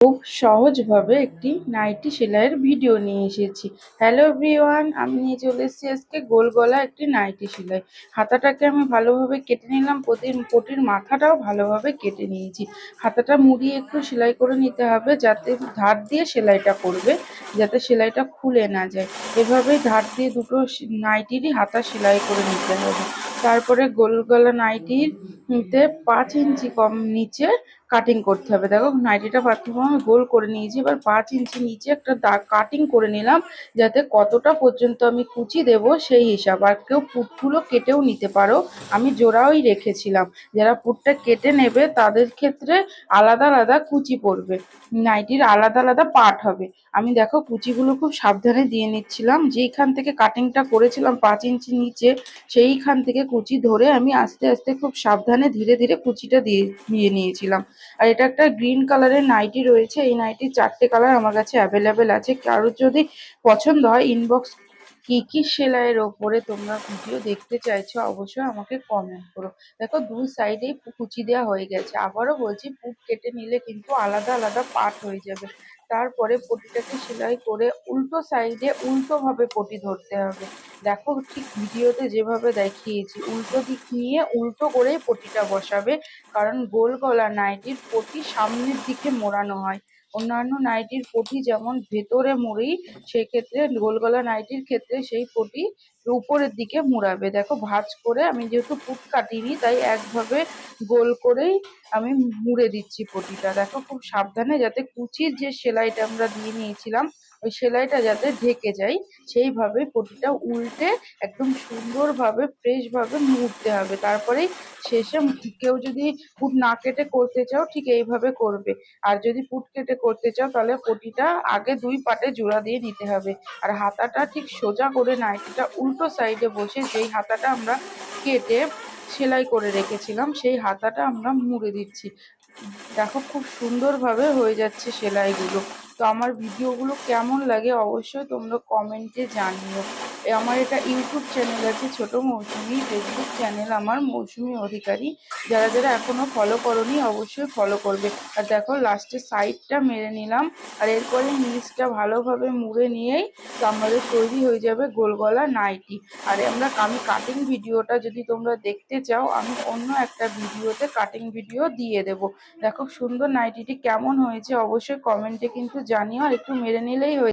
খুব সহজভাবে একটি নাইটি সেলাইয়ের ভিডিও নিয়ে এসেছি। হ্যালো এভরিওয়ান, আমি নিয়ে চলে এসেছি আজকে গোল গলা একটি নাইটি সেলাই। হাতাটাকে আমি ভালোভাবে কেটে নিলাম, পটির মাথাটাও ভালোভাবে কেটে নিয়েছি। হাতাটা মুড়িয়ে একটু সেলাই করে নিতে হবে, যাতে ধার দিয়ে সেলাইটা করবে, যাতে সেলাইটা খুলে না যায়। এভাবেই ধার দিয়ে দুটো নাইটিরই হাতা সেলাই করে নিতে হবে। তারপরে গোল গলা নাইটির 5 ইঞ্চি কম নিচে কাটিং করতে হবে। দেখো নাইটিটা প্রথমে আমি গোল করে নিয়েছি, এবার 5 ইঞ্চি নিচে একটা দাগ কাটিং করে নিলাম, যাতে কতটা পর্যন্ত আমি কুচি দেব সেই হিসাব। আর কেউ পুটগুলো কেটেও নিতে পারো, আমি জোড়াওই রেখেছিলাম। যারা পুটটা কেটে নেবে তাদের ক্ষেত্রে আলাদা আলাদা কুচি পড়বে, নাইটির আলাদা আলাদা পার্ট হবে। আমি দেখো কুচিগুলো খুব সাবধানে দিয়ে নিচ্ছিলাম, যেইখান থেকে কাটিংটা করেছিলাম 5 ইঞ্চি নিচে, সেইখান থেকে কুচি ধরে আমি আস্তে আস্তে খুব সাবধানে ধীরে ধীরে কুচিটা দিয়ে নিয়েছিলাম। আর এটা একটা গ্রিন কালারের নাইটি রয়েছে। এই নাইটির 4টে কালার আমার কাছে অ্যাভেলেবেল আছে। কারোর যদি পছন্দ হয় ইনবক্স কি সেলাইয়ের ওপরে তোমরা ভিডিও দেখতে চাইছো অবশ্যই আমাকে কমেন্ট করো। দেখো দুই সাইডেই কুচি দেওয়া হয়ে গেছে। আবারও বলছি, পুট কেটে নিলে কিন্তু আলাদা আলাদা পার্ট হয়ে যাবে। তারপরে পটিটাকে সেলাই করে উল্টো সাইডে উল্টো ভাবে পটি ধরতে হবে। দেখো ঠিক ভিডিওতে যেভাবে দেখিয়েছি, উল্টো দিক নিয়ে উল্টো করেই পটিটা বসাবে, কারণ গোল গলা নাইটির পটি সামনের দিকে মোড়ানো হয়। অন্যান্য নাইটির পটি যেমন ভেতরে মুড়ি, সেক্ষেত্রে গোল গলা নাইটির ক্ষেত্রে সেই পটি উপরের দিকে মুড়াবে। দেখো ভাঁজ করে, আমি যেহেতু পুট কাটিনি তাই একভাবে গোল করেই আমি মুড়ে দিচ্ছি পটিটা। দেখো খুব সাবধানে, যাতে কুচির যে সেলাইটা আমরা দিয়ে নিয়েছিলাম ওই সেলাইটা যাতে ঢেকে যায়, সেইভাবে পটিটা উল্টে একদম সুন্দরভাবে ফ্রেশ ভাবে মুড়তে হবে। তারপরেই শেষে কেউ যদি পুট না কেটে করতে চাও ঠিক এইভাবে করবে, আর যদি পুট কেটে করতে চাও তাহলে পটিটা আগে 2 পাটে জোড়া দিয়ে নিতে হবে। আর হাতাটা ঠিক সোজা করে নাইটিটা উল্টো সাইডে বসে যেই হাতাটা আমরা কেটে সেলাই করে রেখেছিলাম সেই হাতাটা আমরা মুড়ে দিচ্ছি। দেখো খুব সুন্দরভাবে হয়ে যাচ্ছে সেলাইগুলো। তো আমার ভিডিওগুলো কেমন লাগে অবশ্যই তোমরা কমেন্টে জানিও। আমার এটা ইউটিউব চ্যানেল আছে ছোট মৌসুমি, ফেসবুক চ্যানেল আমার মৌসুমি অধিকারী। যারা যারা এখনো ফলো করোনি অবশ্যই ফলো করবে। আর দেখো লাস্টে সাইডটা মেরে নিলাম, আর এরপরে নিচটা ভালোভাবে মুড়ে নিয়েই তো আমাদের তৈরি হয়ে যাবে গোল গলা নাইটি। আর আমি কাটিং ভিডিওটা যদি তোমরা দেখতে চাও, আমি অন্য একটা ভিডিওতে কাটিং ভিডিও দিয়ে দেবো। দেখো সুন্দর নাইটিটি কেমন হয়েছে অবশ্যই কমেন্টে কিন্তু জানিও, আর একটু মেরে নিলেই হয়ে